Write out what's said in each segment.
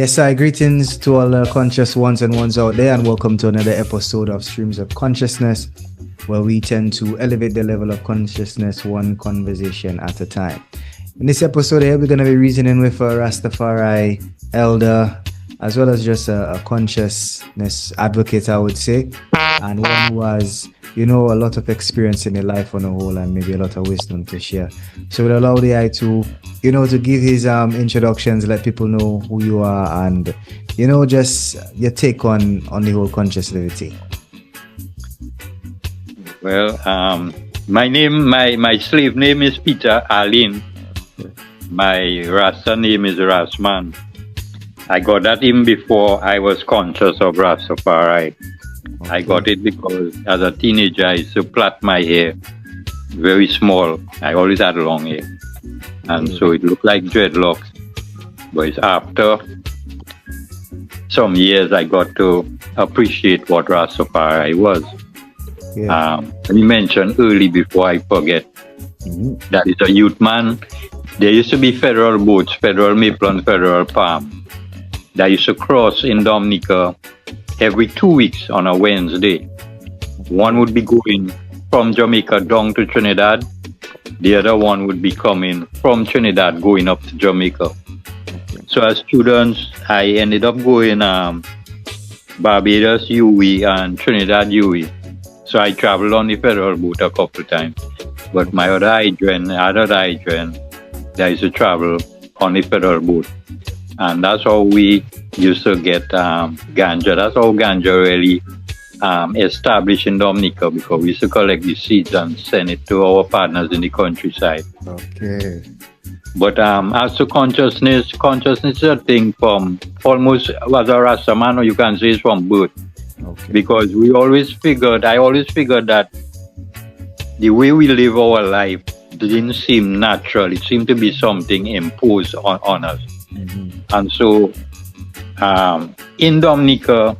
Yes, hi, greetings to all the conscious ones and ones out there, and welcome to another episode of Streams of Consciousness, where we tend to elevate the level of consciousness one conversation at a time. In this episode here, we're going to be reasoning with a Rastafari Elder, as well as just a consciousness advocate, I would say, and one who has, a lot of experience in their life on a whole and maybe a lot of wisdom to share. So we'll allow the eye to, to give his introductions, let people know who you are and, just your take on the whole conscious living. Well, my slave name is Peter Allyne. My Rasta name is Ras-Man. I got that even before I was conscious of Rastafari. Okay. I got it because as a teenager I used to plait my hair very small. I always had long hair. And so it looked like dreadlocks. But it's after some years I got to appreciate what Rastafari was. Yeah. Let me mention early before I forget. That is a youth man. There used to be federal boats, federal maple and federal palm, that used to cross in Dominica every 2 weeks on a Wednesday. One would be going from Jamaica down to Trinidad. The other one would be coming from Trinidad going up to Jamaica. So as students, I ended up going Barbados UE and Trinidad UE. So I traveled on the federal boat a couple times. But my other hydrant, that used to travel on the federal boat. And that's how we used to get ganja. That's how ganja really established in Dominica, because we used to collect the seeds and send it to our partners in the countryside. Okay. But as to consciousness is a thing from almost as a Rastaman, or you can say it's from birth. Okay. Because I always figured that the way we live our life didn't seem natural. It seemed to be something imposed on us. Mm-hmm. And so in Dominica,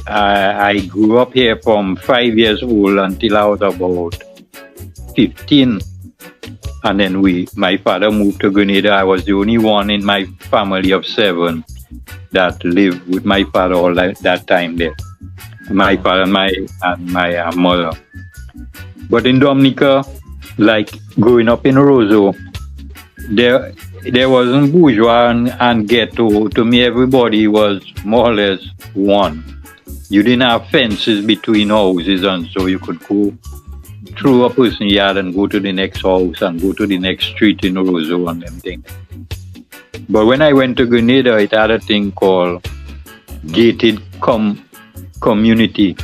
I grew up here from 5 years old until I was about 15. And then my father moved to Grenada. I was the only one in my family of 7 that lived with my father all that time there. My father and my mother. But in Dominica, like growing up in Roseau, there wasn't bourgeois and ghetto. To me, everybody was more or less one. You didn't have fences between houses, and so you could go through a person's yard and go to the next house and go to the next street in Roseau and them things. But when I went to Grenada, it had a thing called gated community,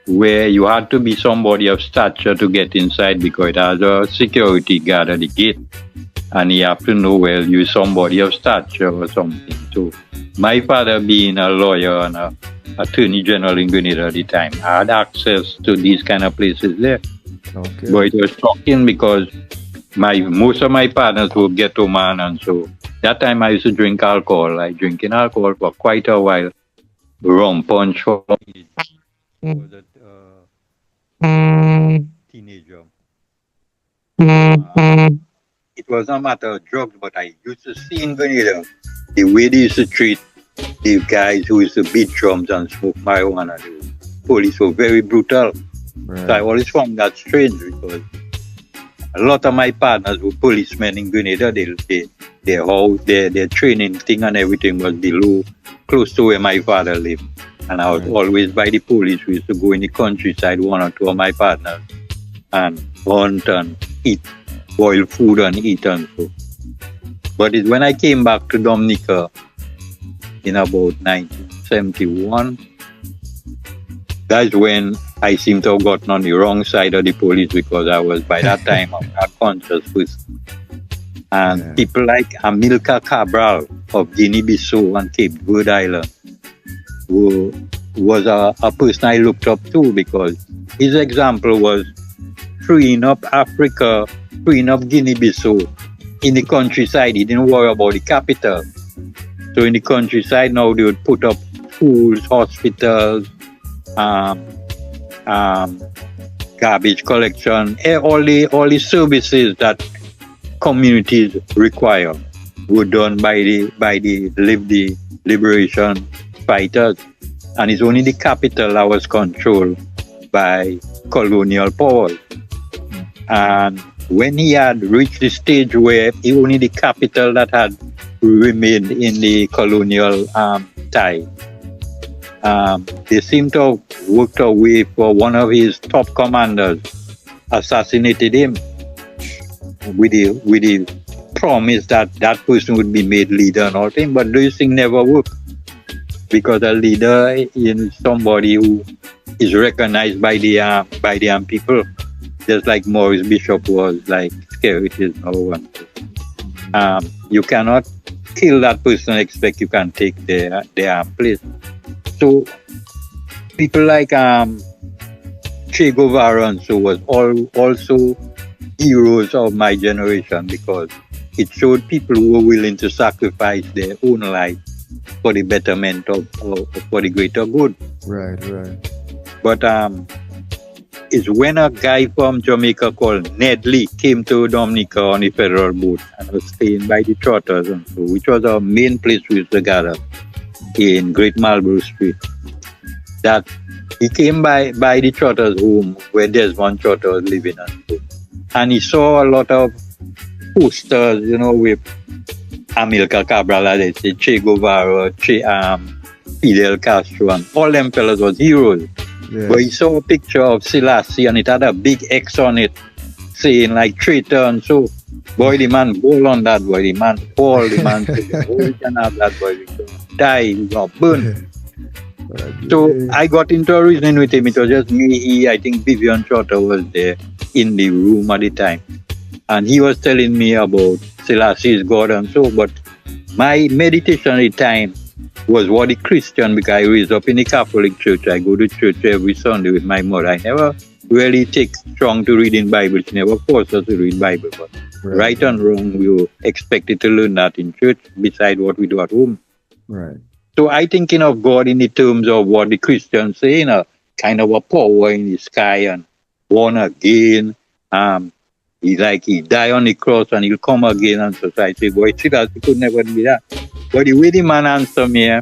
where you had to be somebody of stature to get inside, because it has a security guard at the gate. And you have to know, well, you're somebody of stature or something. So my father being a lawyer and an attorney general in Grenada at the time, I had access to these kind of places there. Okay. But it was shocking because most of my partners were ghetto man, and so that time I used to drink alcohol. I drinking alcohol for quite a while. Rum punch for me. I was a teenager. It was not a matter of drugs, but I used to see in Grenada the way they used to treat the guys who used to beat drums and smoke marijuana. The police were very brutal. Right. So I always found that strange, because a lot of my partners were policemen in Grenada. Their house, their training thing and everything was close to where my father lived. And I was always by the police. We used to go in the countryside, 1 or 2 of my partners, and hunt and eat, boil food and eat and so. But it's when I came back to Dominica in about 1971, that's when I seem to have gotten on the wrong side of the police, because I was, by that time, a conscious person. And people like Amilcar Cabral of Guinea-Bissau and Cape Verde Island, who was a person I looked up to, because his example was freeing up Africa, freeing up Guinea-Bissau in the countryside. He didn't worry about the capital. So in the countryside now, they would put up schools, hospitals, garbage collection, all the services that communities require. were done by the liberation fighters, and it's only the capital that was controlled by colonial powers. And when he had reached the stage where only the capital that had remained in the colonial tie, they seem to have worked a way for one of his top commanders, assassinated him with the promise that that person would be made leader and all things. But those things never work, because a leader is somebody who is recognized by the people, just like Maurice Bishop was, like Skerrit or one. You cannot kill that person and expect you can take their place. So people like Che Guevara and so was also heroes of my generation, because it showed people who were willing to sacrifice their own life for the betterment of for the greater good. Right. But it's when a guy from Jamaica called Ned Lee came to Dominica on the federal boat and was staying by the Trotters, and so, which was our main place we used to gather in Great Marlborough Street. That he came by the Trotters' home where Desmond Trotter was living, and he saw a lot of posters, with Amilcar Cabral, they say Che Guevara, Fidel Castro, and all them fellas was heroes. Yeah. But he saw a picture of Selassie and it had a big X on it saying like traitor, and so boy, the man ball on that boy, the man fall, the man we can have that boy, die, we got burned. So I got into a reasoning with him. It was just me, I think Vivian Trotter was there in the room at the time, and he was telling me about Selassie's God and so, but my meditation at the time was what the Christian, because I raised up in the Catholic Church. I go to church every Sunday with my mother. I never really take strong to reading Bible. She never forced us to read Bible. But right and wrong, we were expected to learn that in church beside what we do at home. Right. So I thinking of God in the terms of what the Christians say, kind of a power in the sky and born again. He died on the cross and he'll come again, and society. Boy, see that it could never be that. But the way the man answered me,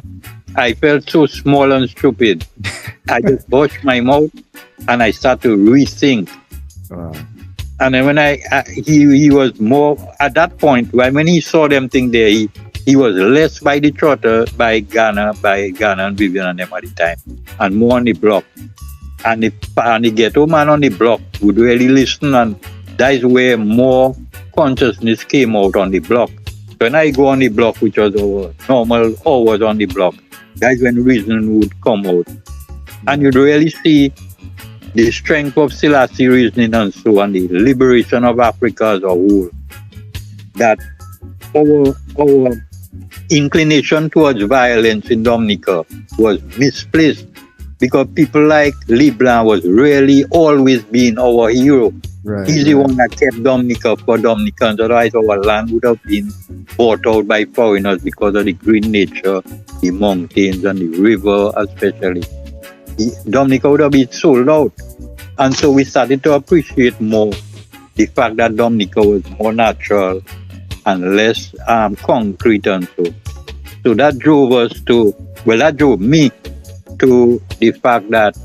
I felt so small and stupid. I just washed my mouth and I started to rethink. Wow. And then when he was more at that point, when he saw them thing there, he was less by the Trotter, by Ghana and Vivian and them at the time, and more on the block. And the ghetto man on the block would really listen, and that's where more consciousness came out on the block. When I go on the block, which was our normal hours on the block, that's when reason would come out. And you'd really see the strength of Selassie reasoning and so on, the liberation of Africa as a whole. That our inclination towards violence in Dominica was misplaced, because people like Leblanc was really always being our hero. Right, he's the one that kept Dominica for Dominicans. Otherwise, our land would have been bought out by foreigners because of the green nature, the mountains and the river especially. Dominica would have been sold out. And so we started to appreciate more the fact that Dominica was more natural and less concrete and so. So that drove me to the fact that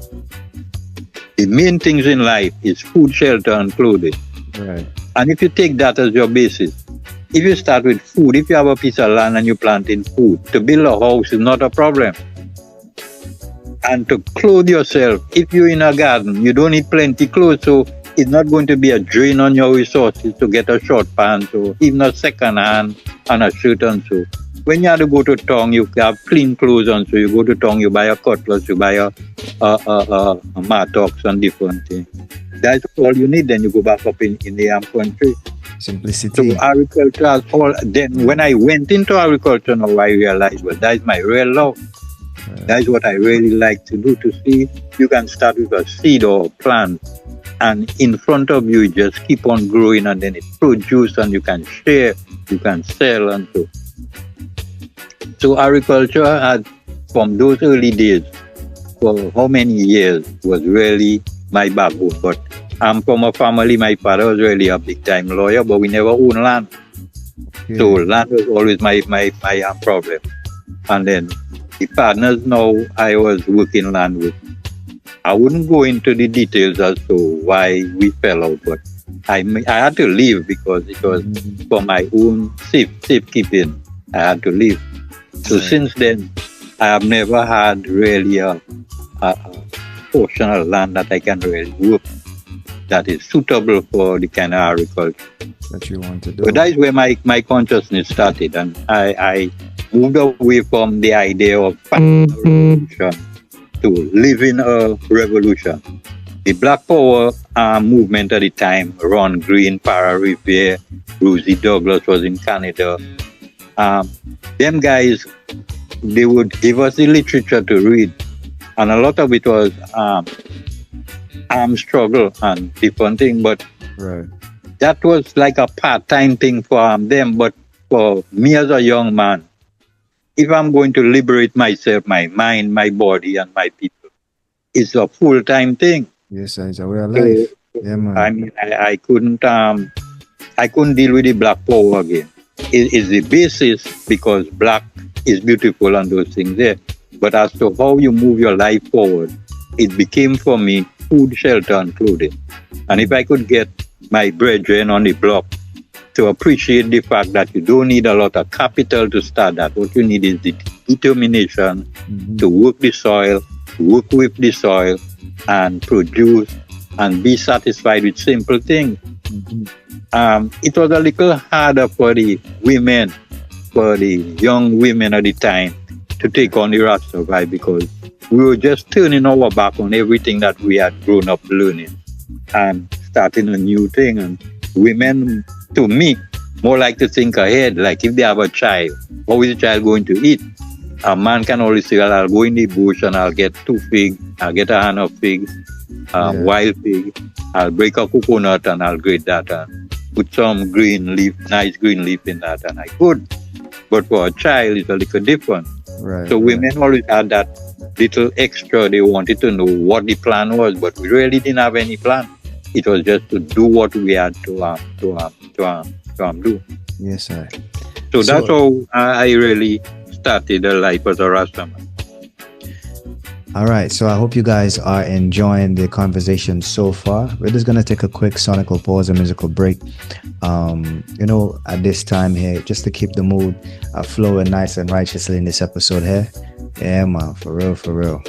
the main things in life is food, shelter, and clothing. Right. And if you take that as your basis, if you start with food, if you have a piece of land and you plant in food, to build a house is not a problem. And to clothe yourself, if you're in a garden, you don't need plenty clothes, so it's not going to be a drain on your resources to get a short pants or even a second hand and a shirt and so. When you have to go to town, you have clean clothes on, so you go to town, you buy a cutlass, you buy a mattox and different things. That's all you need, then you go back up in the country. Simplicity. So agriculture has all. Then when I went into agriculture, now I realized, well, that's my real love. That's what I really like to do, to see you can start with a seed or a plant, and in front of you, just keep on growing, and then it produces, and you can share, you can sell, and so. So agriculture had, from those early days, for how many years, was really my backbone. But I'm from a family, my father was really a big-time lawyer, but we never owned land. Yeah. So land was always my problem. And then the partners now I was working land with, I wouldn't go into the details as to why we fell out, but I had to leave because it was for my own safekeeping. I had to leave. So since then, I have never had really a portion of land that I can really work that is suitable for the kind of agriculture that you want to do. So that is where my consciousness started, and I moved away from the idea of fighting a revolution to living a revolution. The Black Power movement at the time, Ron Green, Para Revere, Rosie Douglas was in Canada. Them guys, they would give us the literature to read, and a lot of it was armed struggle and different things, but that was like a part-time thing for them. But for me as a young man, if I'm going to liberate myself, my mind, my body, and my people, it's a full-time thing. Yes, it's a way of life. Yeah, man. I mean, I couldn't deal with the Black Power again. It's the basis because black is beautiful and those things there. But as to how you move your life forward, it became for me food, shelter, and clothing. And if I could get my brethren on the block to appreciate the fact that you don't need a lot of capital to start that. What you need is the determination to work the soil, work with the soil, and produce and be satisfied with simple things. It was a little harder for the women, for the young women at the time, to take on the Rastafi because we were just turning our back on everything that we had grown up learning and starting a new thing. And women, to me, more like to think ahead. Like if they have a child, how is the child going to eat? A man can always say, well, I'll go in the bush and I'll get 2 figs, I'll get a hand of fig, wild fig, I'll break a coconut and I'll grate that and put some green leaf, nice green leaf in that, and I could. But for a child, it's a little different. So women always had that little extra. They wanted to know what the plan was, but we really didn't have any plan. It was just to do what we had to do. Yes, sir. So that's how I really started a life as a Rastaman. All right, so I hope you guys are enjoying the conversation so far. We're just gonna take a quick sonical pause, a musical break. At this time here, just to keep the mood flowing nice and righteously in this episode here. Yeah, man, for real, for real.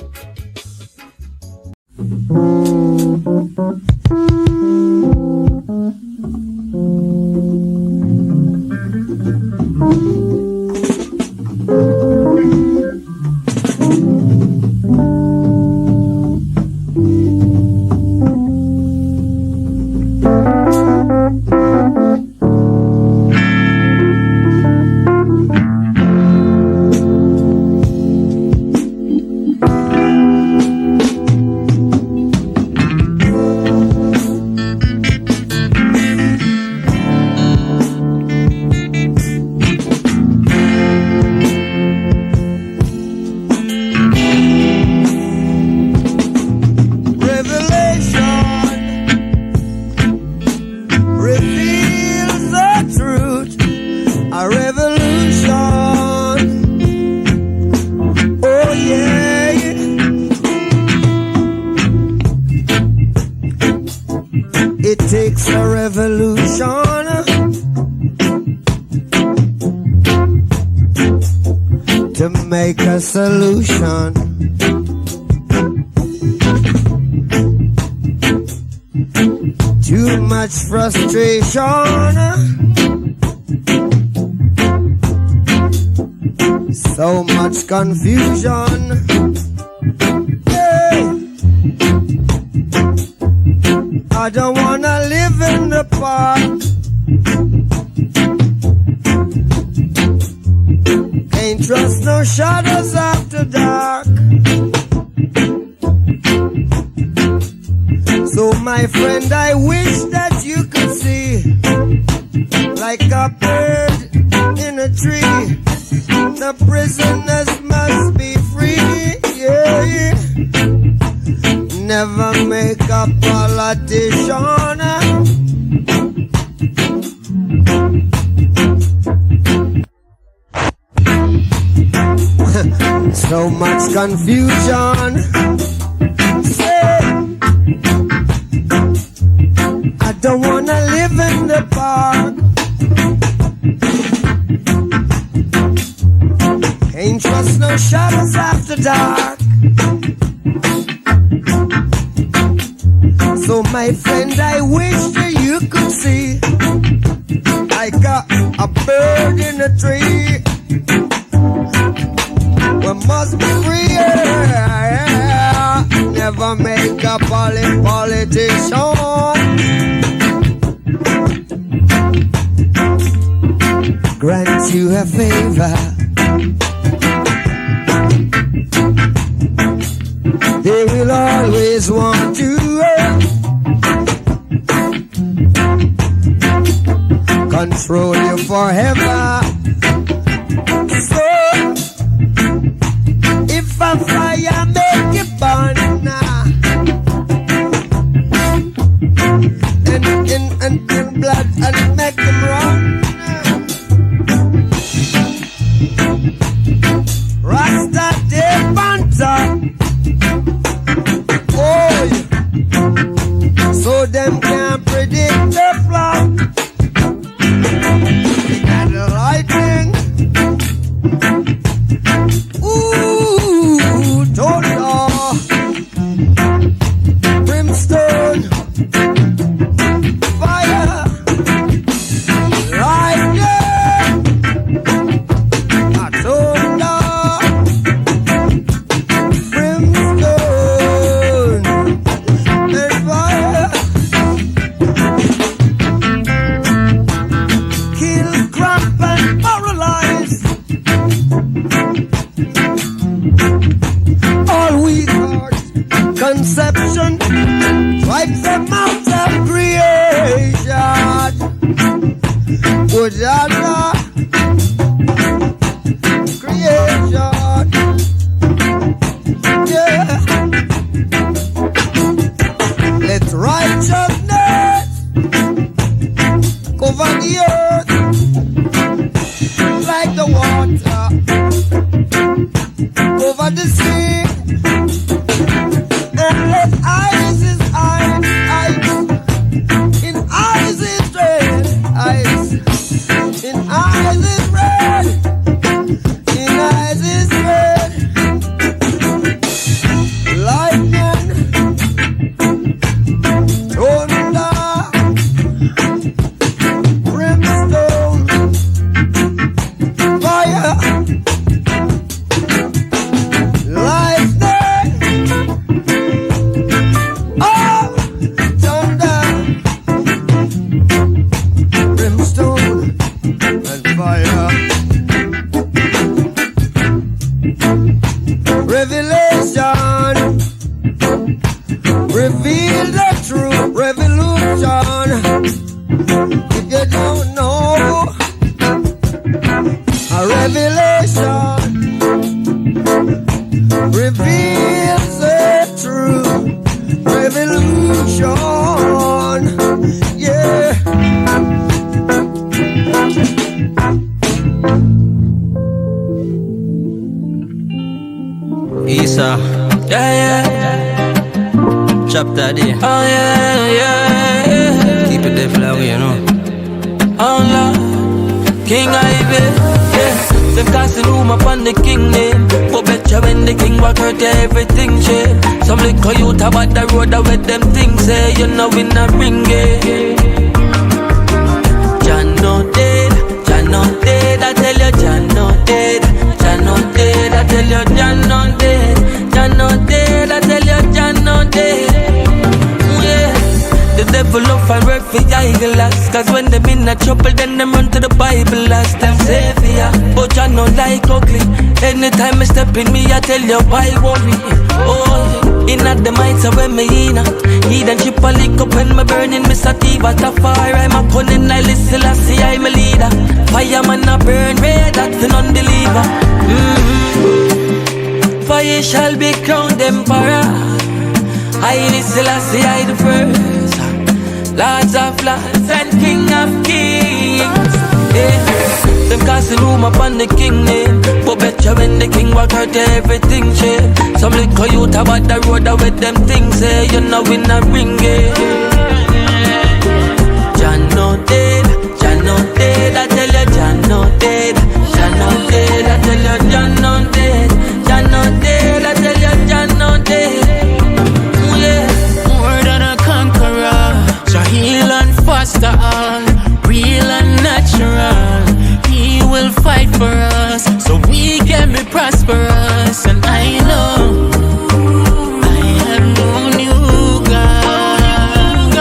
Solution. Too much frustration, so much confusion. Hey. I don't wanna live in the park. Ain't trust no shadows after dark. So my friend, I wish that you could see, like a bird in a tree, the prisoners must be free. Yeah. Never make a politician. So much confusion. Say, I don't wanna live in the park. Ain't trust no shadows after dark. So my friend, I wish that you could see I got a bird in a tree. We must be free, yeah. Never make a politician. Grant you a favor. They will always want to control you forever. So if a fire make it burn now, and blood and make them run, Rasta de Panta. Oh, so them can't predict the flock. And the lightning, ooh, thunder, brimstone, fire, lightning, thunder, brimstone, and fire. Kill, cramp, and paralyze all weak hearts. Conception wipes them out of creation. Good Allah, creation. Yeah. Let righteousness cover the earth like the water over the sea. And let eyes is eyes, in eyes is red, eyes, in eyes is red, in eyes is red. Lightning, thunder, brimstone, fire, lightning, oh, thunder, brimstone, and fire. Revelation, reveal the true revolution. If you don't know, a revelation reveals the true revolution. Yeah. Isa, yeah. Chapter D. Oh yeah. Keep it there flower, you know. Oh Lord, King Ivy, yeah. Them casting room upon the king name. But betcha when the king walk out, everything change. Some little youth about the road that with them things say, you know in a ring game. John no dead, I tell you John no dead, I tell you John no dead, I tell you John no dead. Yeah, the devil love find refuge eyeglass. Cause when them in a trouble, then them run to the Bible as them savior. But John no like ugly. Anytime I step in me, I tell you why worry. Oh, in at the mites of when me in. He then chip a lick up when me burning me sativa. Tafari, I'm a cunning, I listen, I see I'm a leader. Fireman a burn red, that's an unbeliever. Fire shall be crowned emperor. I listen, I see I the first. Lords of lords and king of kings. Yeah. Them casting room upon the king name. But betcha when the king walk out, everything change. Some little youth about the road with them things say, you know we not ring it. Jah no dead, Jah no dead, I tell you Jah no dead. Jah no dead, I tell you Jah no dead. Jah no dead, I tell you Jah no dead. Yeah. More than a conqueror, Jah heal and foster all, real and natural. He will fight for us, so we can be prosperous. And I know I have known you, God,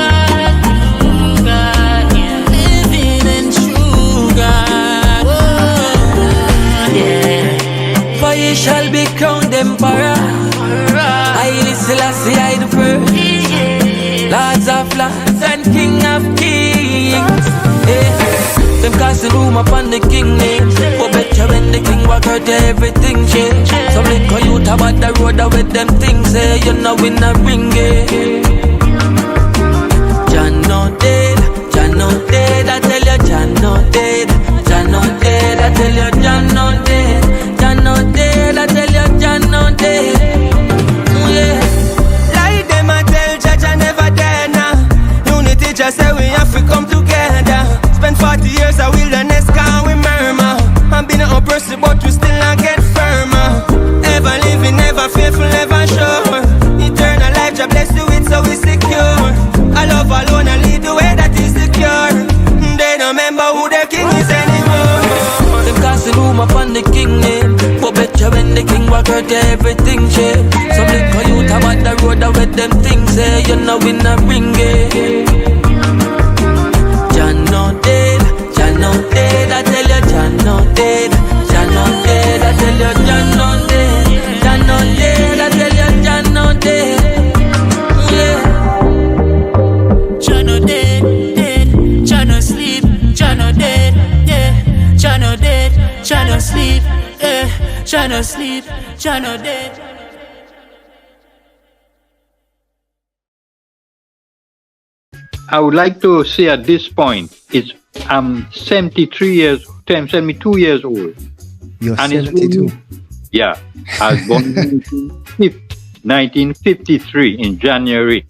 yeah. Living in true God, yeah. For ye shall be crowned emperor. Haile Selassie I the first, Lords of lords and King of kings. Them casting room upon the king name. But better when the king walk out, everything change. Some little youth about the road with them things say, you know we not ring it. Jah no dead, Jah no dead, I tell you Jah no dead. Jah no dead, I tell you Jah no dead. Jah no dead, I tell you Jah no dead. Yeah. Lie them and tell Judge I never dead now. Unity just say we have to come together. Spend 40 years a wilderness can we murmur. I'm been oppressed but we still not get firmer. Ever living, never faithful, never sure. Eternal life just bless you with so we secure. I love alone and lead the way that is secure. They don't remember who their king is anymore. Them casting room upon the king name. But betcha when the king walk out, everything change. Some little youth about the road with them things say, you know we not ring it. Jah no dead, Jah no dead, I tell you Jah no dead. Jah no dead, I tell you Jah no dead. Jah no dead, I tell you Jah no dead. Yeah. Jah no dead, dead. Jah no sleep, Jah no dead, yeah. Jah no dead, Jah no sleep, yeah. Jah no sleep, Jah no dead. I would like to say at this point, I'm 72 years old. You're And 72. Yeah, I was born in 1953 in January.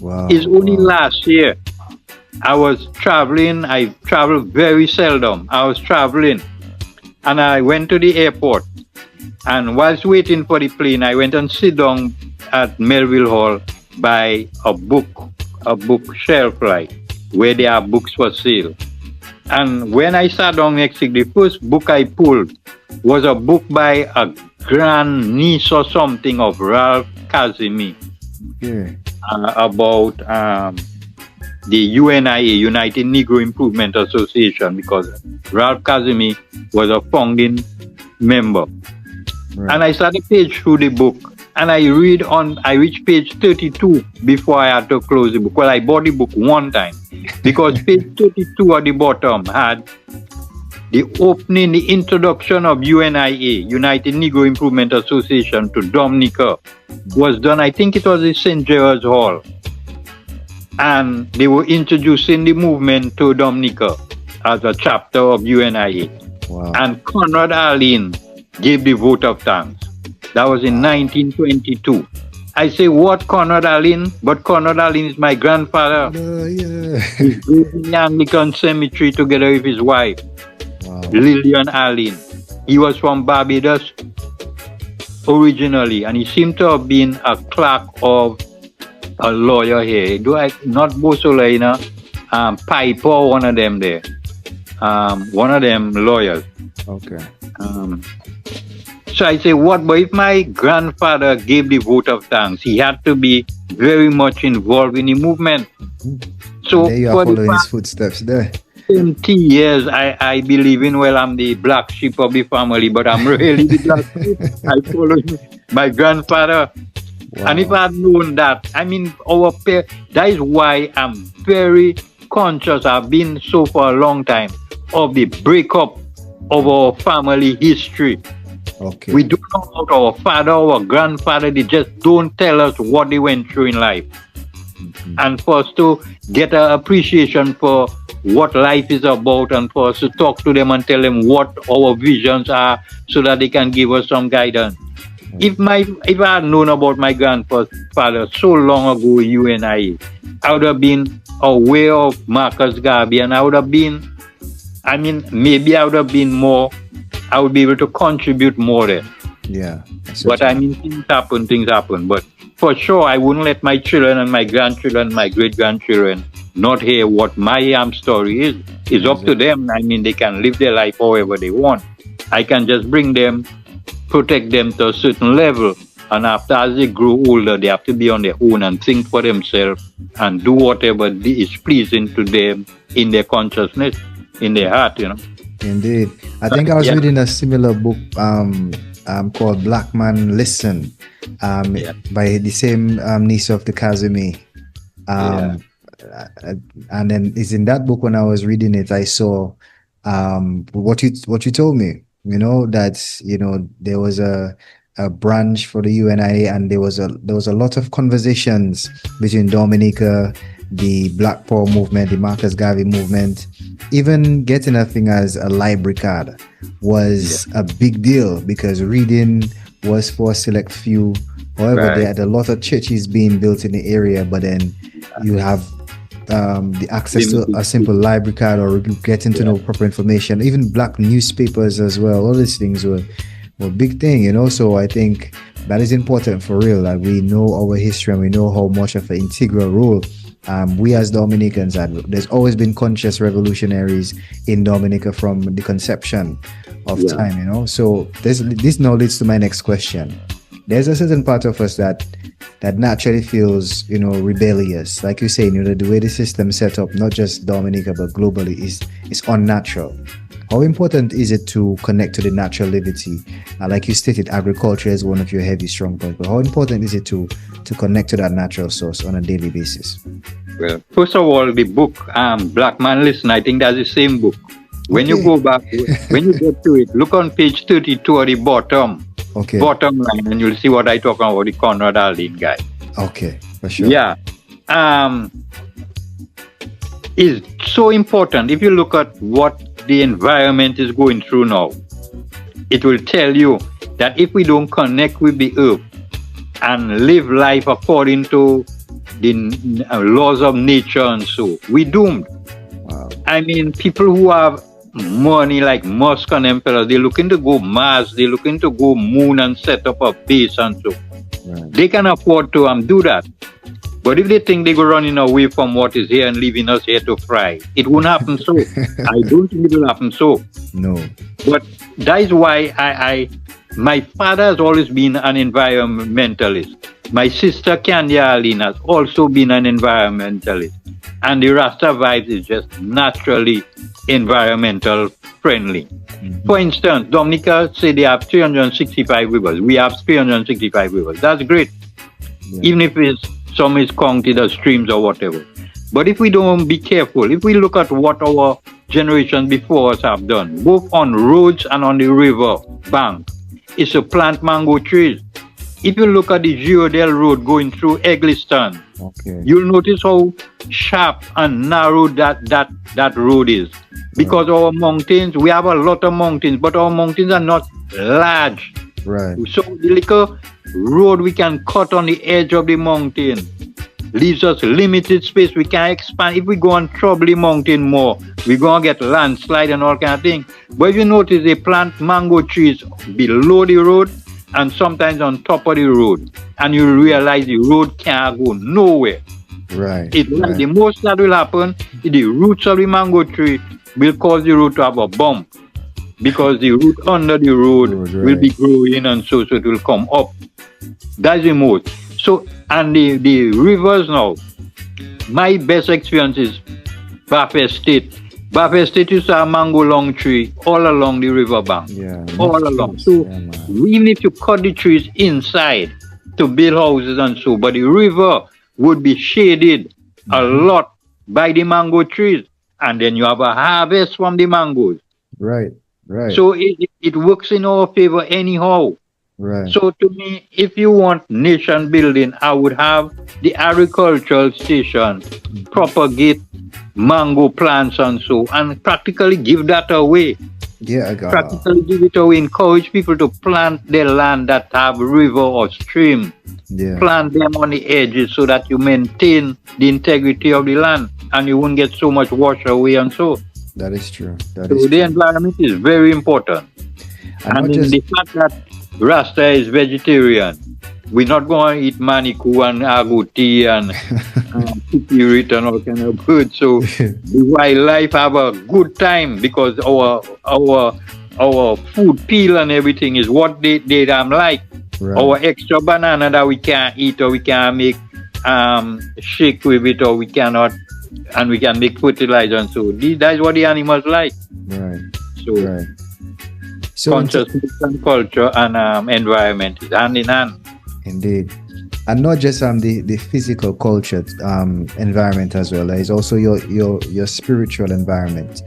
Wow. It's only last year I was traveling. I travel very seldom. I was traveling and I went to the airport. And whilst waiting for the plane, I went and sit down at Melville Hall by a bookshelf, like, where there are books for sale. And when I sat down next to the first book I pulled was a book by a grandniece or something of Ralph Casimir. Yeah. About the UNIA, United Negro Improvement Association, because Ralph Casimir was a founding member. Right. And I started page through the book, and I reached page 32 before I had to close the book. Well, I bought the book one time because page 32 at the bottom had the opening, the introduction of UNIA, United Negro Improvement Association, to Dominica was done, I think it was in St. Gerard's Hall. And they were introducing the movement to Dominica as a chapter of UNIA. Wow. And Conrad Allyne gave the vote of thanks. That was in 1922. I say, what Conrad Allyne? But Conrad Allyne is my grandfather. Yeah. He grew in the Anglican cemetery together with his wife, Wow. Lillian Allyne. He was from Barbados originally, and he seemed to have been a clerk of a lawyer here. Not Bosolina, Piper, one of them there. One of them lawyers. Okay. So I say, what? But if my grandfather gave the vote of thanks, he had to be very much involved in the movement. So There you are for following the his past footsteps there. 20 years, I believe in, well, I'm the black sheep of the family, but I'm really the black sheep. I follow my grandfather. Wow. And if I had known that, I mean, that is why I'm very conscious, I've been so for a long time, of the breakup of our family history. Okay. We don't know about our father, our grandfather. They just don't tell us what they went through in life. And for us to get an appreciation for what life is about, and for us to talk to them and tell them what our visions are so that they can give us some guidance. If I had known about my grandfather so long ago, I would have been aware of Marcus Garvey, and I would have been, maybe I would have been more, I would be able to contribute more there. Yeah. But things happen. But for sure, I wouldn't let my children and my grandchildren, my great-grandchildren not hear what my story is. It's up to them. They can live their life however they want. I can just bring them, protect them to a certain level. And after, as they grow older, they have to be on their own and think for themselves and do whatever is pleasing to them in their consciousness, in their heart, Indeed. I think I was reading a similar book called Black Man Listen by the same niece of the Kazumi. And then it's in that book, when I was reading it, I saw what you told me, that there was a branch for the UNI, and there was a lot of conversations between Dominica, the Black Power movement, the Marcus Garvey movement. Even getting a thing as a library card was a big deal, because reading was for a select few. However, there had a lot of churches being built in the area, but then you have the access to a simple library card, or getting to know proper information. Even black newspapers as well. All these things were a big thing, So I think that is important for real. Like, we know our history, and we know how much of an integral role we as Dominicans had. There's always been conscious revolutionaries in Dominica from the conception of time, So this now leads to my next question. There's a certain part of us that naturally feels, rebellious. Like you say, the way the system set up, not just Dominica, but globally, is unnatural. How important is it to connect to the natural liberty? Like you stated, agriculture is one of your heavy strong points, but how important is it to connect to that natural source on a daily basis? Well, first of all, the book, Black Man Listen, I think that's the same book. When you go back, when you get to it, look on page 32 at the bottom line, and you'll see what I talk about, the Conrad Allyne guy. Okay, for sure. Yeah. Is so important. If you look at what the environment is going through now, it will tell you that if we don't connect with the earth and live life according to the laws of nature and so, we're doomed. Wow. People who have money like Musk and them fellas, they're looking to go Mars, they're looking to go moon and set up a base and so. Right. They can afford to do that. But if they think they go running away from what is here and leaving us here to fry, it won't happen so. I don't think it will happen so. No. But that is why my father has always been an environmentalist. My sister Candy Allyne has also been an environmentalist. And the Rasta vibes is just naturally environmental friendly. Mm-hmm. For instance, Dominica say they have 365 rivers. We have 365 rivers. That's great. Yeah. Even if some is counted as streams or whatever. But if we don't be careful, if we look at what our generations before us have done, both on roads and on the river bank, is to plant mango trees. If you look at the Girodale Road going through Eggleston, you'll notice how sharp and narrow that road is. Because our mountains, we have a lot of mountains, but our mountains are not large. Right. So the little road we can cut on the edge of the mountain leaves us limited space. We can expand. If we go and trouble the mountain more, we're going to get landslide and all kind of things. But if you notice, they plant mango trees below the road and sometimes on top of the road. And you realize the road can't go nowhere. Right. The most that will happen is the roots of the mango tree will cause the road to have a bump. Because the root under the road will be growing and so it will come up. That's the most. So, and the rivers now, my best experience is Bath Estate. Bath Estate used to have mango long tree all along the river bank. Yeah, all along. So, even if you cut the trees inside to build houses and so, but the river would be shaded a lot by the mango trees. And then you have a harvest from the mangoes. Right. Right. So it works in our favor anyhow. Right. So to me, if you want nation building, I would have the agricultural station propagate mango plants and so, and practically give that away. Yeah, I got Practically give it away. Encourage people to plant their land that have river or stream. yeah. Plant them on the edges so that you maintain the integrity of the land and you won't get so much wash away and so. That is true. That So is the true. environment is very important. And And not in just the fact that Rasta is vegetarian, we're not going to eat maniku and agouti and spirit and all kind of food. So the wildlife have a good time because our food peel and everything is what they like. right. Our extra banana that we can't eat or we can't make shake with it or we cannot, and we can make fertilizer and so that's what the animals like. Right. So Right. So consciousness and culture and environment is hand in hand. indeed, and not just the physical culture environment as well. There is also your spiritual environment.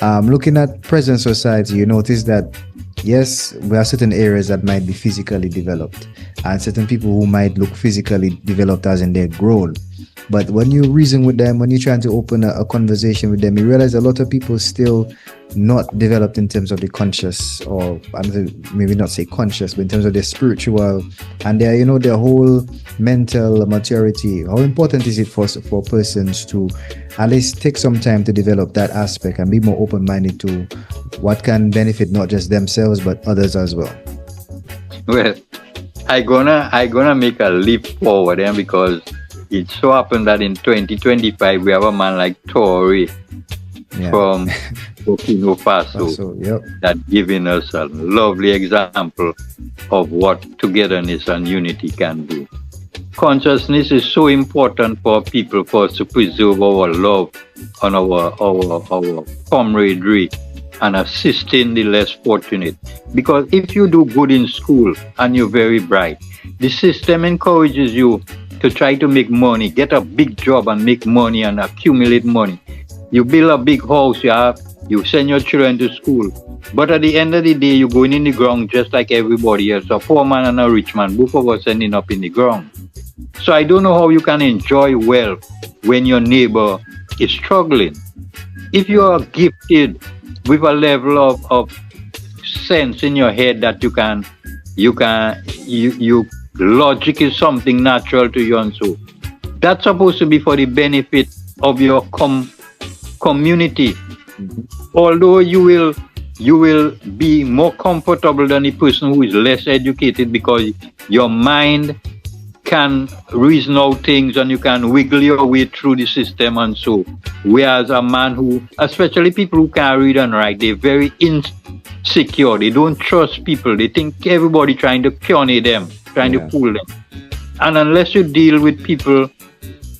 Looking at present society, you notice that yes, there are certain areas that might be physically developed, and certain people who might look physically developed as in they're grown. But when you reason with them, when you're trying to open a conversation with them, you realize a lot of people still not developed in terms of the conscious, or maybe not say conscious, but in terms of their spiritual and their whole mental maturity. How important is it for persons to at least take some time to develop that aspect and be more open-minded to what can benefit not just themselves but others as well? Well, I gonna make a leap forward because it so happened that in 2025 we have a man like Tory from Burkina Faso yep. that giving us a lovely example of what togetherness and unity can do. Consciousness is so important for people, for us to preserve our love and our camaraderie and assisting the less fortunate. Because if you do good in school and you're very bright, the system encourages you to try to make money, get a big job and make money and accumulate money. You build a big house, you send your children to school. But at the end of the day, you're going in the ground just like everybody else. A poor man and a rich man, both of us ending up in the ground. So I don't know how you can enjoy wealth when your neighbor is struggling. If you are gifted with a level of sense in your head that you logic is something natural to you and so, that's supposed to be for the benefit of your community. Although you will be more comfortable than the person who is less educated because your mind can reason out things and you can wiggle your way through the system and so. Whereas a man who, especially people who can't read and write, they're very insecure. They don't trust people. They think everybody trying to corner them, trying to fool them. And unless you deal with people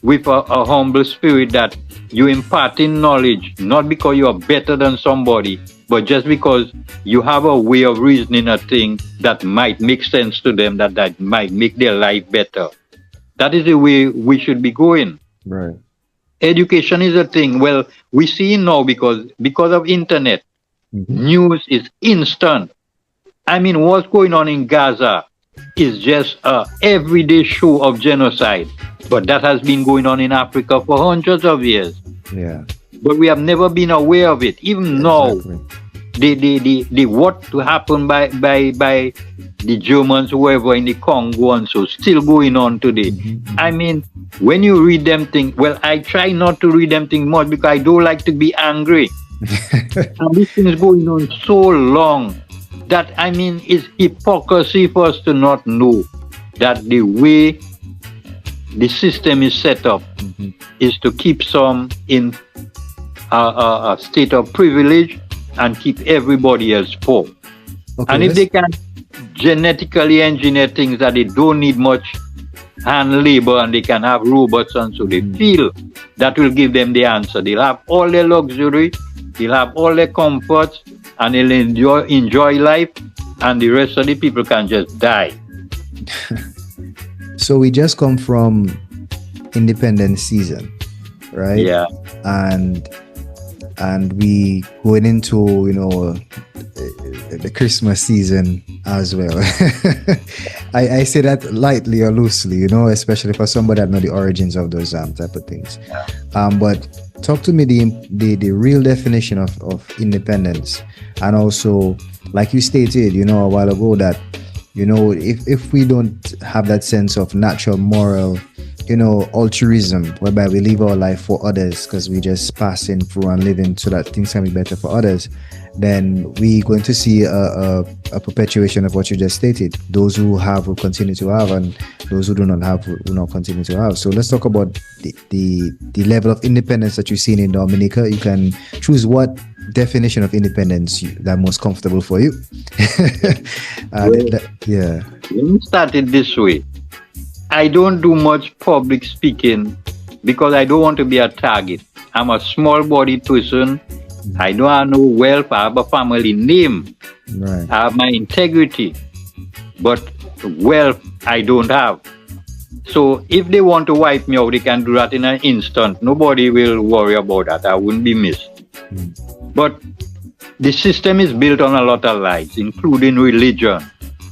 with a humble spirit that you imparting knowledge, not because you are better than somebody, but just because you have a way of reasoning a thing that might make sense to them, that might make their life better. That is the way we should be going. Right. Education is a thing. Well, we see now because of internet, news is instant. I mean, what's going on in Gaza is just a everyday show of genocide. But that has been going on in Africa for hundreds of years. Yeah. But we have never been aware of it. Even now, the what to happen by the Germans, whoever in the Congo and so, still going on today. I mean, when you read them things, well, I try not to read them things much because I don't like to be angry. And this thing is going on so long that, I mean, it's hypocrisy for us to not know that the way the system is set up is to keep some in a state of privilege and keep everybody else poor. Okay, and if they can genetically engineer things that they don't need much hand labor and they can have robots and so, they feel that will give them the answer. They'll have all their luxury, they'll have all their comforts, and they'll enjoy life, and the rest of the people can just die. So we just come from independence season, right? Yeah. And we going into, the Christmas season as well. I say that lightly or loosely, you know, especially for somebody that know the origins of those type of things. But talk to me the real definition of independence, and also, like you stated, you know, a while ago, that, you know, if we don't have that sense of natural moral, you know, altruism, whereby we live our life for others because we just passing through and living so that things can be better for others, then we're going to see a perpetuation of what you just stated. Those who have will continue to have, and those who do not have will not continue to have. So let's talk about the level of independence that you've seen in Dominica. You can choose what definition of independence that most comfortable for you. Yeah. Let me start it this way. I don't do much public speaking because I don't want to be a target. I'm a small-bodied person. I don't have no wealth. I have a family name. Right. I have my integrity. But wealth, I don't have. So if they want to wipe me out, they can do that in an instant. Nobody will worry about that. I wouldn't be missed. But the system is built on a lot of lies, including religion.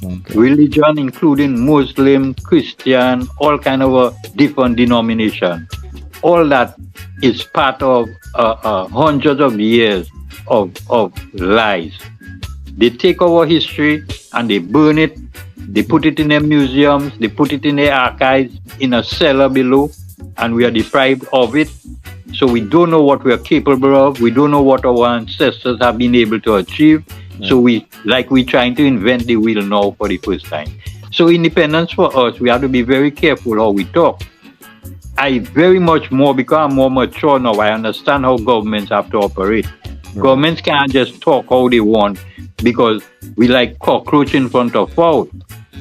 Okay. Religion, including Muslim, Christian, all kind of different denomination. All that is part of hundreds of years of lies. They take our history and they burn it. They put it in their museums. They put it in their archives in a cellar below, and we are deprived of it. So we don't know what we are capable of. We don't know what our ancestors have been able to achieve. So we're trying to invent the wheel now for the first time. So independence for us, we have to be very careful how we talk. I very much more, because I'm more mature now, I understand how governments have to operate. Governments can't just talk how they want, because we like cockroach in front of fowl.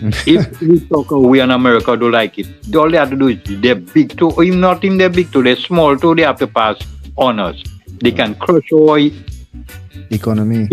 If we talk how we in America don't like it, all they have to do is they're big toe, or even not even they're big toe, they're small toe, they have to pass on us. They can crush our economy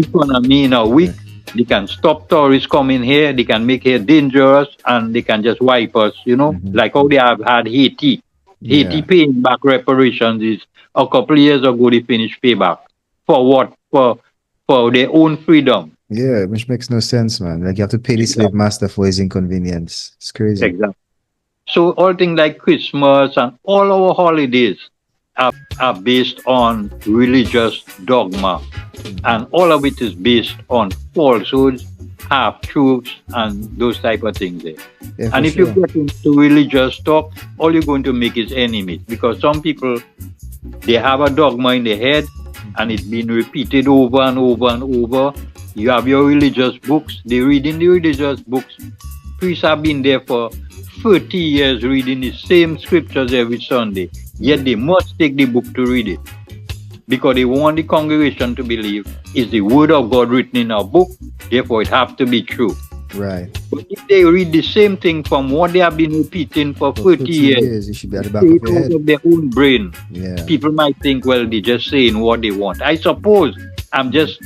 in a week. They can stop tourists coming here. They can make here dangerous, and they can just wipe us, you know, like how they have had Haiti. Haiti paying back reparations is a couple of years ago they finished payback. For what? For their own freedom. Yeah, which makes no sense, man. Like, you have to pay the slave master for his inconvenience. It's crazy. Exactly. So all things like Christmas and all our holidays are based on religious dogma. And all of it is based on falsehoods, half-truths, and those type of things there. Yeah, and if you get into religious talk, all you're going to make is enemies. Because some people, they have a dogma in their head, and it's been repeated over and over and over. You have your religious books. They read in the religious books. Priests have been there for 30 years reading the same scriptures every Sunday. Yet they must take the book to read it, because they want the congregation to believe it's the word of God written in a book, therefore it has to be true. Right. But if they read the same thing from what they have been repeating for 30 years, it should be at the back of your head. Of their own brain. Yeah. People might think, well, they're just saying what they want. I suppose I'm just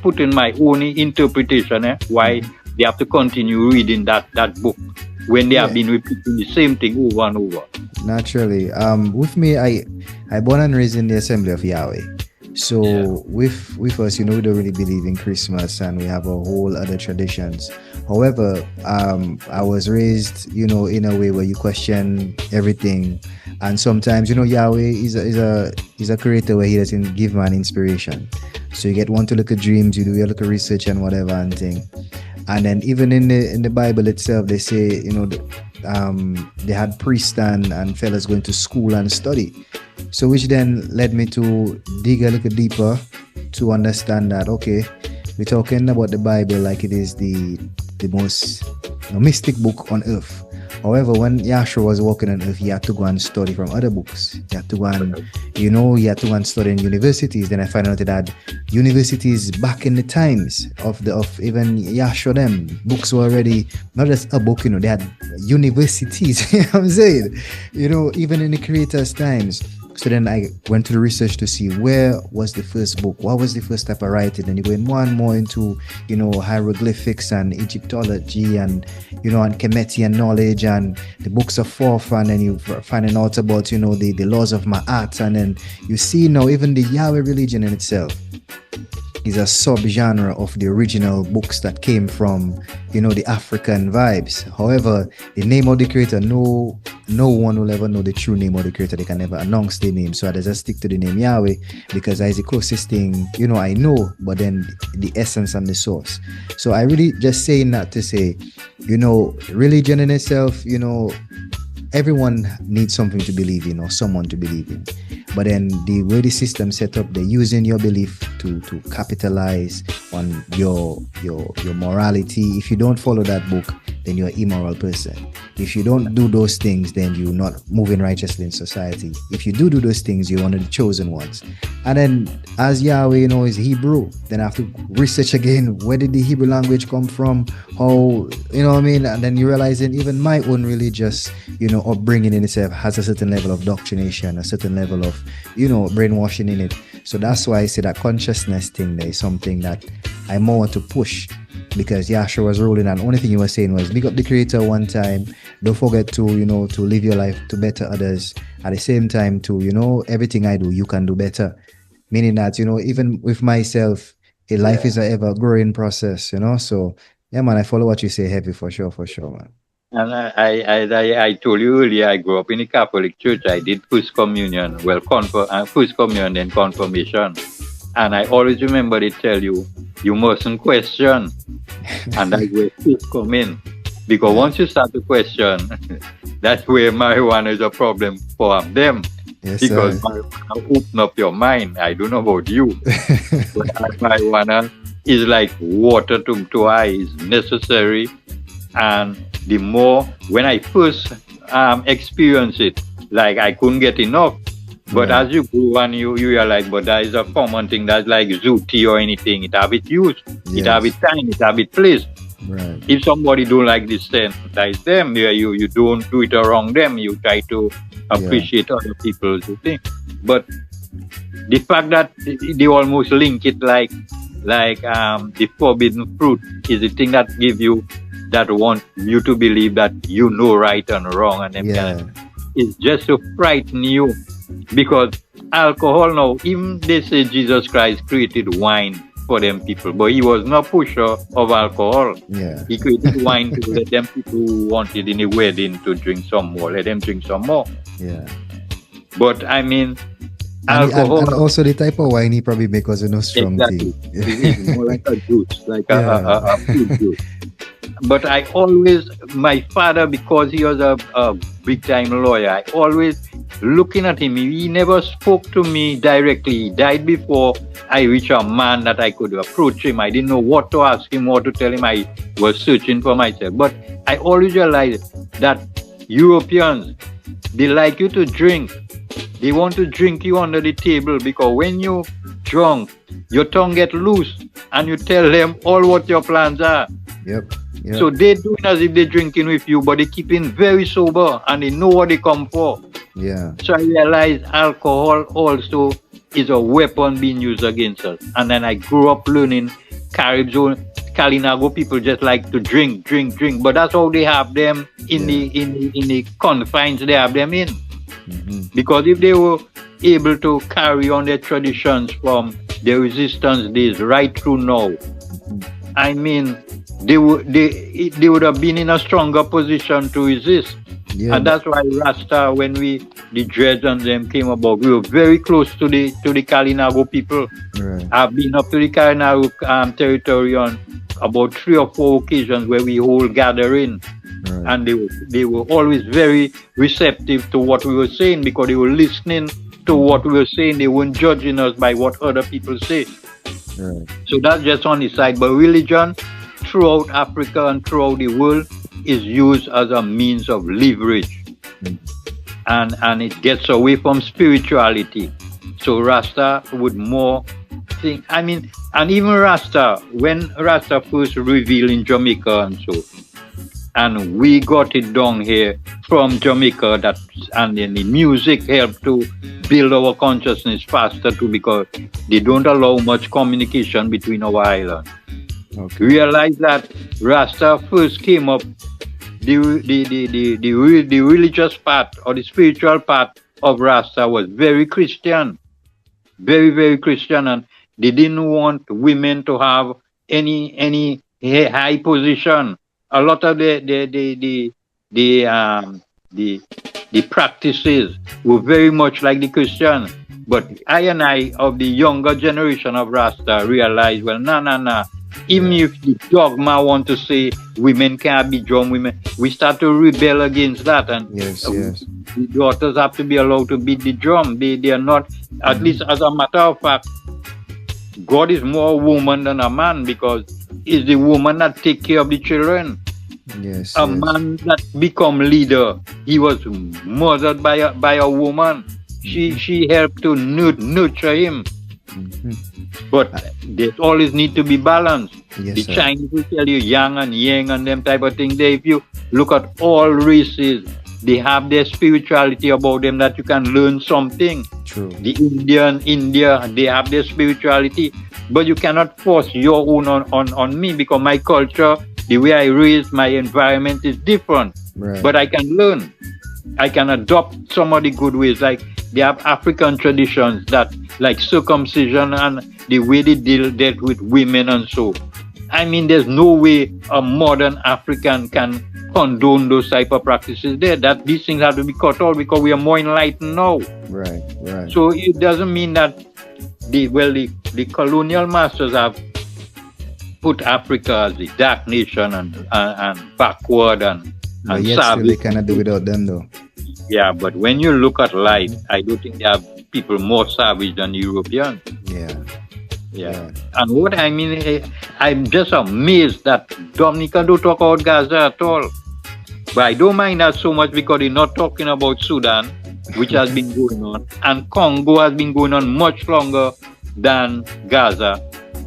putting my own interpretation why they have to continue reading that book when they have been repeating the same thing over and over. Naturally. With me, I born and raised in the Assembly of Yahweh. So with us, you know, we don't really believe in Christmas, and we have a whole other traditions. However, I was raised, you know, in a way where you question everything, and sometimes, you know, Yahweh is a creator where he doesn't give man inspiration. So you get one to look at dreams, you do your little research and whatever and thing. And then even in the Bible itself, they say, you know, they had priests and fellas going to school and study. So which then led me to dig a little deeper to understand that, okay, we're talking about the Bible like it is the most mystic book on earth. However, when Yahshua was walking on earth, he had to go and study from other books. He had to go and, you know, he had to go and study in universities. Then I found out that universities back in the times of even Yahshua, them books were already not just a book, you know, they had universities. You know what I'm saying? You know, even in the Creator's times. So then I went to the research to see where was the first book, what was the first type of writing, and you go in more and more into, you know, hieroglyphics and Egyptology and, you know, and Kemetian knowledge and the books of Fourth, and then you finding out about, you know, the laws of Ma'at, and then you see now even the Yahweh religion in itself. is a subgenre of the original books that came from, the African vibes. However, the name of the creator, no one will ever know the true name of the creator. They can never announce the name. So I just stick to the name Yahweh because that is the closest thing, I know, but then the essence and the source. So I really just saying that to say, religion in itself, everyone needs something to believe in or someone to believe in. But then the way the system set up, they're using your belief to capitalize on your morality. If you don't follow that book, then you're an immoral person. If you don't do those things, then you're not moving righteously in society. If you do those things, you're one of the chosen ones. And then as Yahweh, is Hebrew, then I have to research again, where did the Hebrew language come from? How, And then you realize that even my own religious, upbringing in itself has a certain level of doctrination, a certain level of, brainwashing in it. So that's why I say that consciousness thing there is something that I more want to push, because Yahshua was rolling, and the only thing he was saying was big up the creator one time, don't forget to to live your life to better others, at the same time to everything I do you can do better, meaning that even with myself, life is a ever growing process, so yeah man, I follow what you say heavy for sure man. And I told you earlier, I grew up in a Catholic church. I did first communion, first communion, then confirmation. And I always remember they tell you, you mustn't question. And that's where faith come in. Because once you start to question, that's where marijuana is a problem for them. Yes, because marijuana open up your mind. I don't know about you. But marijuana is like water to eyes, necessary. And the more, when I first experienced it, like I couldn't get enough. But as you grow and you are like, but that is a common thing. That's like Zooty or anything. It have its use. It have its time. It have its place. Right. If somebody don't like this, sensitize them. You don't do it around them. You try to appreciate other people's thing. But the fact that they almost link it like the forbidden fruit is the thing that give you, that want you to believe that you know right and wrong, and them it's just to frighten you. Because alcohol now, even they say Jesus Christ created wine for them people, but he was not pusher of alcohol. Yeah. He created wine to let them people who wanted in a wedding to drink some more, let them drink some more. Yeah. But I mean, alcohol, and also the type of wine he probably make was a strong thing. It's more like a juice, like a fruit juice. But I always, my father, because he was a big time lawyer, I always looking at him. He never spoke to me directly. He died before I reached a man that I could approach him. I didn't know what to ask him, what to tell him. I was searching for myself. But I always realized that Europeans, they like you to drink. They want to drink you under the table, because when you drunk, your tongue get loose and you tell them all what your plans are. Yep. So they doing as if they're drinking with you, but they keeping very sober and they know what they come for. Yeah. So I realized alcohol also is a weapon being used against us. And then I grew up learning Caribbean, Kalinago people just like to drink. But that's how they have them in the confines they have them in. Mm-hmm. Because if they were able to carry on their traditions from the resistance days right through now, I mean, they would have been in a stronger position to resist. Yeah, and that's why Rasta, when the Dreads and them came about, we were very close to the Kalinago people. Right. I've been up to the Kalinago territory on about 3 or 4 occasions where we hold gathering. Right. And they were always very receptive to what we were saying, because they were listening to what we were saying. They weren't judging us by what other people say. Right. So that's just on the side. But religion throughout Africa and throughout the world is used as a means of leverage. And it gets away from spirituality. So Rasta would more think, I mean, and even Rasta, when Rasta first revealed in Jamaica and so, and we got it down here from Jamaica, and then the music helped to build our consciousness faster too, because they don't allow much communication between our islands. Okay. Realize that Rasta first came up, the religious part or the spiritual part of Rasta was very Christian, very, very Christian, and They didn't want women to have any high position. A lot of the practices were very much like the Christian. But I of the younger generation of Rasta realized, well, no. Even if the dogma want to say women can't be drum women, we start to rebel against that. And the daughters have to be allowed to beat the drum. They are not, at least as a matter of fact, God is more a woman than a man, because it's the woman that take care of the children. A man that become leader, he was mothered by a woman. She helped to nurture him. But there always need to be balance. The Chinese will tell you yang and yang and them type of thing. If you look at all races, they have their spirituality about them that you can learn something. True. The India, they have their spirituality, but you cannot force your own on me, because my culture, the way I raised, my environment is different. Right. But I can learn. I can adopt some of the good ways. Like they have African traditions that, like circumcision and the way they dealt with women and so. I mean, there's no way a modern African can condone those type of practices there. That these things have to be cut out, because we are more enlightened now. Right. So it doesn't mean that the colonial masters have put Africa as the dark nation and backward and yet still they cannot do without them though. Yeah, but when you look at life, I do think they have people more savage than Europeans. Yeah. And what I mean, I'm just amazed that Dominica don't talk about Gaza at all. But I don't mind that so much, because they're not talking about Sudan, which has been going on, and Congo has been going on much longer than Gaza.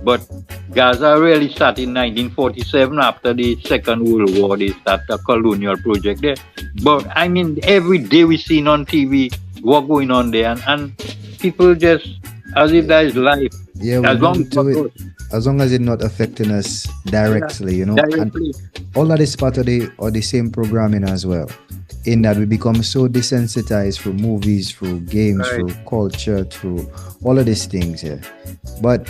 But Gaza really started in 1947 after the Second World War. They started a colonial project there. But I mean, every day we see on TV what going on there, and people just, as if that is life. Yeah, as long as it's not affecting us directly, you know. Directly. And all of this part of the same programming as well. In that we become so desensitized through movies, through games, through culture, through all of these things here. But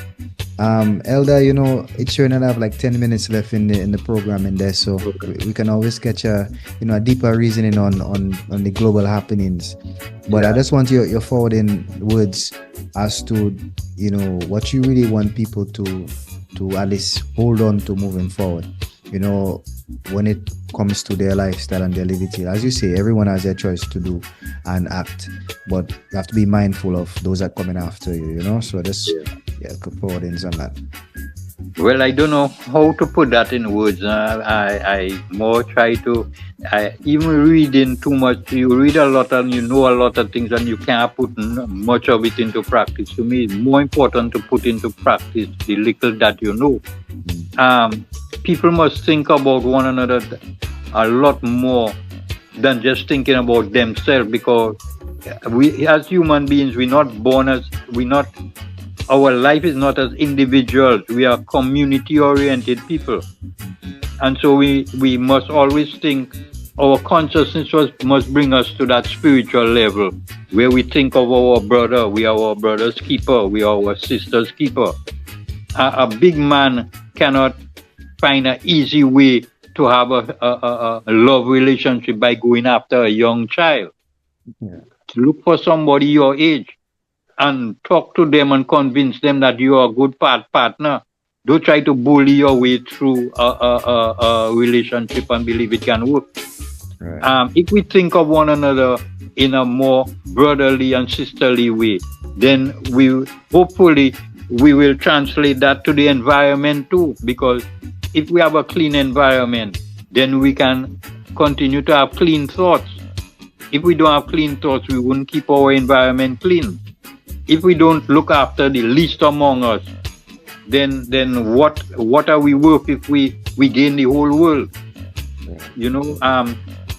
Elder, you know, it's showing that I have like 10 minutes left in the program in there, so we can always catch a deeper reasoning on the global happenings. But I just want your forwarding words as to, you know, what you really want people to at least hold on to moving forward, you know, when it comes to their lifestyle and their living. As you say, everyone has their choice to do and act, but you have to be mindful of those that are coming after you, you know. So just forwardings on that. Well, I don't know how to put that in words. I more try to, even reading too much, you read a lot and you know a lot of things and you can't put much of it into practice. To me, it's more important to put into practice the little that you know. People must think about one another a lot more than just thinking about themselves, because we, as human beings, our life is not as individuals. We are community-oriented people. And so we must always think our consciousness must bring us to that spiritual level where we think of our brother. We are our brother's keeper. We are our sister's keeper. A big man cannot find an easy way to have a love relationship by going after a young child. Look for somebody your age and talk to them and convince them that you are a good partner. Don't try to bully your way through a relationship and believe it can work. Right. If we think of one another in a more brotherly and sisterly way, then hopefully we will translate that to the environment too. Because if we have a clean environment, then we can continue to have clean thoughts. If we don't have clean thoughts, we wouldn't keep our environment clean. If we don't look after the least among us, then what are we worth if we gain the whole world? You know,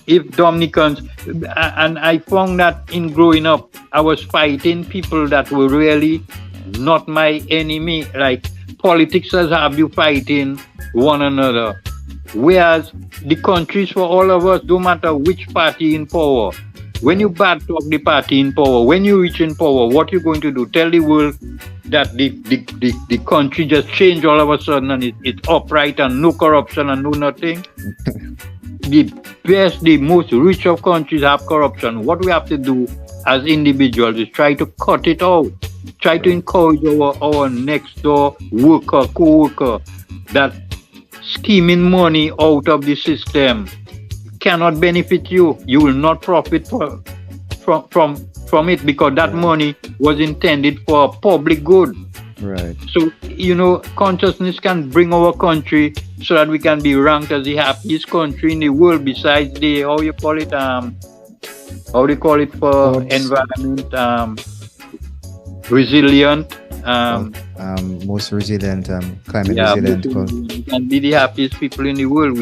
if Dominicans, and I found that in growing up, I was fighting people that were really not my enemy. Like politics has have you fighting one another. Whereas the countries for all of us, no matter which party in power, When you bad talk the party in power, when you reach in power, what you going to do? Tell the world that the country just changed all of a sudden and it's upright and no corruption and no nothing. The most rich of countries have corruption. What we have to do as individuals is try to cut it out. Try to encourage our next door worker, co-worker, that scheming money out of the system cannot benefit you. You will not profit from it because that money was intended for public good. Right. So, consciousness can bring our country so that we can be ranked as the happiest country in the world besides the, how they call it for environment, resilient, most resilient, climate resilient. We can be the happiest people in the world.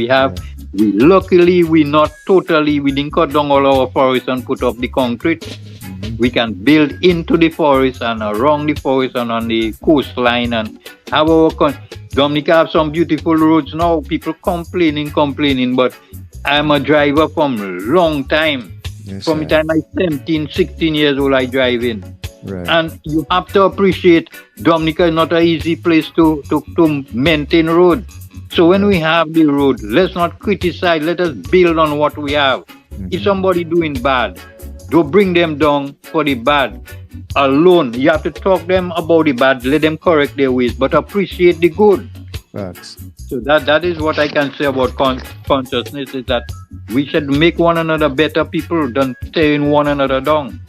Luckily, we didn't cut down all our forests and put up the concrete. We can build into the forest and around the forest and on the coastline and have our Dominica have some beautiful roads now. People complaining, but I'm a driver from a long time. Yes, from the time I'm 17, 16 years old, I drive in. Right. And you have to appreciate Dominica is not an easy place to maintain road. So when we have the road, let's not criticize, let us build on what we have. If somebody doing bad, don't bring them down for the bad alone. You have to talk them about the bad, let them correct their ways, but appreciate the good. Facts. So that is what I can say about consciousness, is that we should make one another better people than tearing one another down.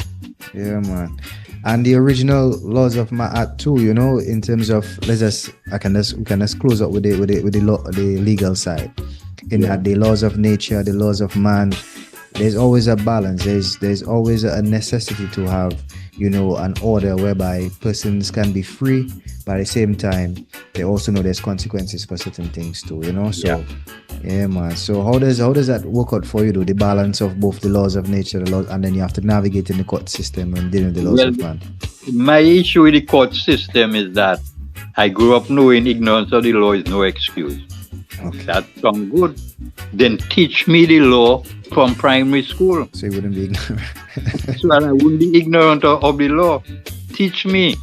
Yeah, man. And the original laws of Ma'at too, in terms of we can just close up with the legal side. That the laws of nature, the laws of man, there's always a balance. There's always a necessity to have, an order whereby persons can be free, but at the same time, they also know there's consequences for certain things too, So, yeah, man. So how does that work out for you, though? The balance of both the laws of nature, the laws, and then you have to navigate in the court system and dealing with the laws of man. My issue with the court system is that I grew up knowing ignorance of the law is no excuse. Okay. That sounds good. Then teach me the law from primary school. So you wouldn't be ignorant. So that I wouldn't be ignorant of the law. Teach me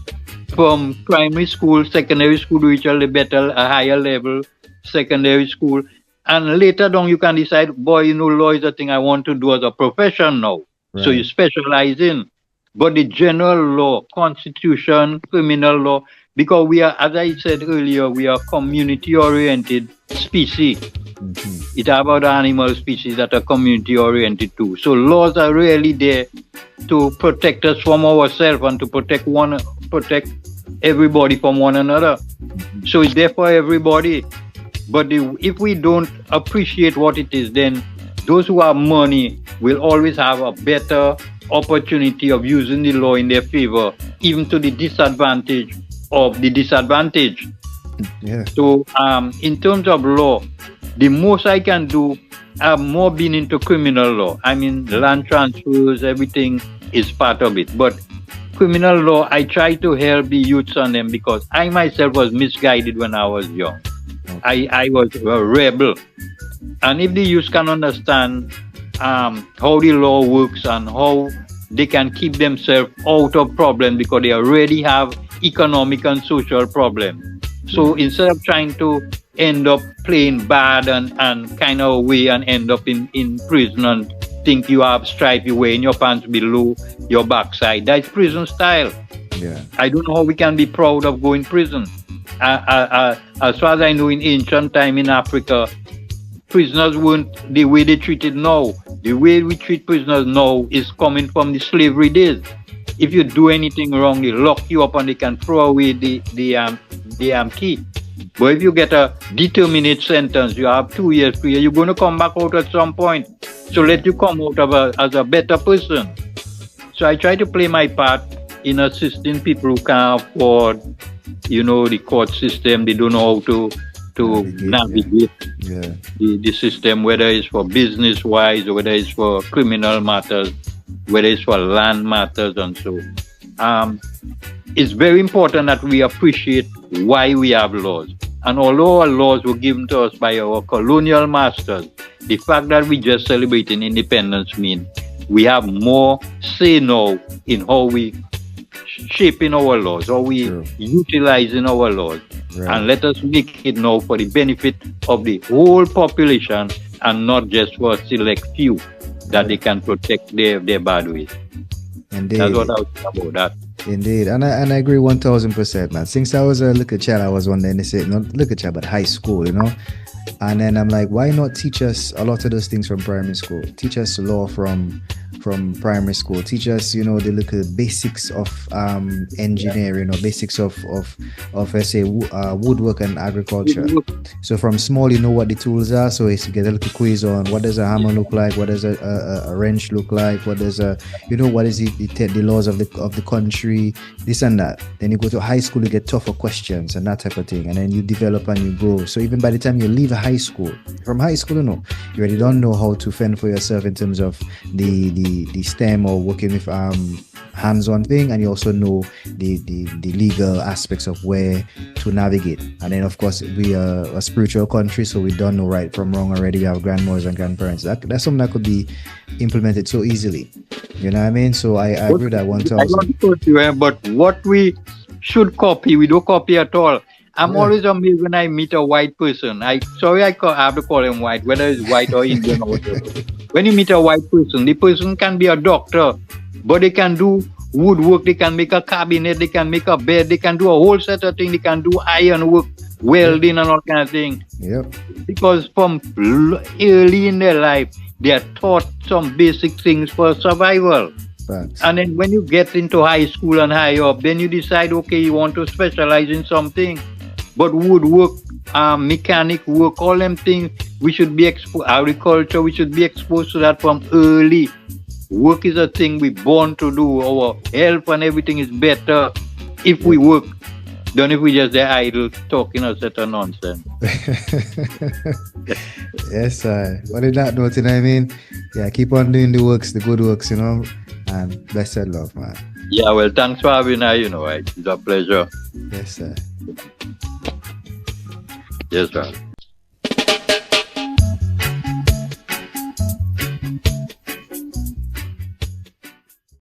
from primary school, secondary school, which are a higher level, secondary school. And later on, you can decide, law is a thing I want to do as a profession now. Right. So you specialize in. But the general law, constitution, criminal law, because we are, as I said earlier, we are community-oriented species. It's about animal species that are community-oriented too. So laws are really there to protect us from ourselves and to protect everybody from one another. So it's there for everybody. But if we don't appreciate what it is, then those who have money will always have a better opportunity of using the law in their favor, even to the disadvantage of the disadvantaged. Yeah. So in terms of law, the most I can do, I've more been into criminal law. I mean, land transfers, everything is part of it. But criminal law, I try to help the youths on them because I myself was misguided when I was young. I was a rebel. And if the youth can understand how the law works and how they can keep themselves out of problems because they already have economic and social problems. So instead of trying to end up playing bad and kind of way and end up in prison and think you have stripe, you wearing your pants below your backside, that's prison style. Yeah. I don't know how we can be proud of going prison. As far as I know, in ancient time in Africa, prisoners weren't the way they treated now. The way we treat prisoners now is coming from the slavery days. If you do anything wrong, they lock you up and they can throw away the key. But if you get a determinate sentence, you have 2 years, 3 years, you're going to come back out at some point. So let you come out as a better person. So I try to play my part in assisting people who can't afford, the court system. They don't know how to navigate the system, whether it's for business-wise or whether it's for criminal matters, whether it's for land matters and so. It's very important that we appreciate why we have laws. And although our laws were given to us by our colonial masters, the fact that we just celebrating independence means we have more say now in how we shaping our laws, how we utilizing our laws. Right. And let us make it now for the benefit of the whole population and not just for a select few that they can protect their bad ways. Indeed. That's what I was saying about that. Indeed, and I agree 1000%, man. Since I was a little child, I was wondering, they say, not little child, but high school, you know. And then I'm like, why not teach us a lot of those things from primary school? Teach us law from primary school. Teach us, you know, the little basics of engineering or basics of let's say woodwork and agriculture. So from small, you know what the tools are. So it's get a little quiz on what does a hammer look like, what does a wrench look like, what does what is the laws of the country, this and that. Then you go to high school, you get tougher questions and that type of thing, and then you develop and you grow. So even by the time you leave high school, from high school, you already don't know how to fend for yourself in terms of the STEM or working with hands-on thing, and you also know the legal aspects of where to navigate. And then of course we are a spiritual country, so we don't know right from wrong already. We have grandmothers and grandparents. That's something that could be implemented so easily. You know what I mean? So I agree with that 1000. But what we should copy, we don't copy at all. I'm always amazed when I meet a white person. I have to call him white, whether it's white or Indian or whatever. When you meet a white person, the person can be a doctor, but they can do woodwork, they can make a cabinet, they can make a bed, they can do a whole set of things, they can do iron work, welding and all kind of things. Yep. Because from early in their life, they are taught some basic things for survival. Thanks. And then when you get into high school and high up, then you decide, okay, you want to specialize in something. But woodwork, mechanic work, all them things, we should be agriculture, we should be exposed to that from early. Work is a thing we're born to do. Our health and everything is better if we work than if we just there idle talking a set of nonsense. Yes, but in that note, you know what I mean? Yeah, keep on doing the works, the good works, you know, and blessed love, man. Yeah, well, thanks for having us, it's a pleasure. Yes, sir. Yes, sir.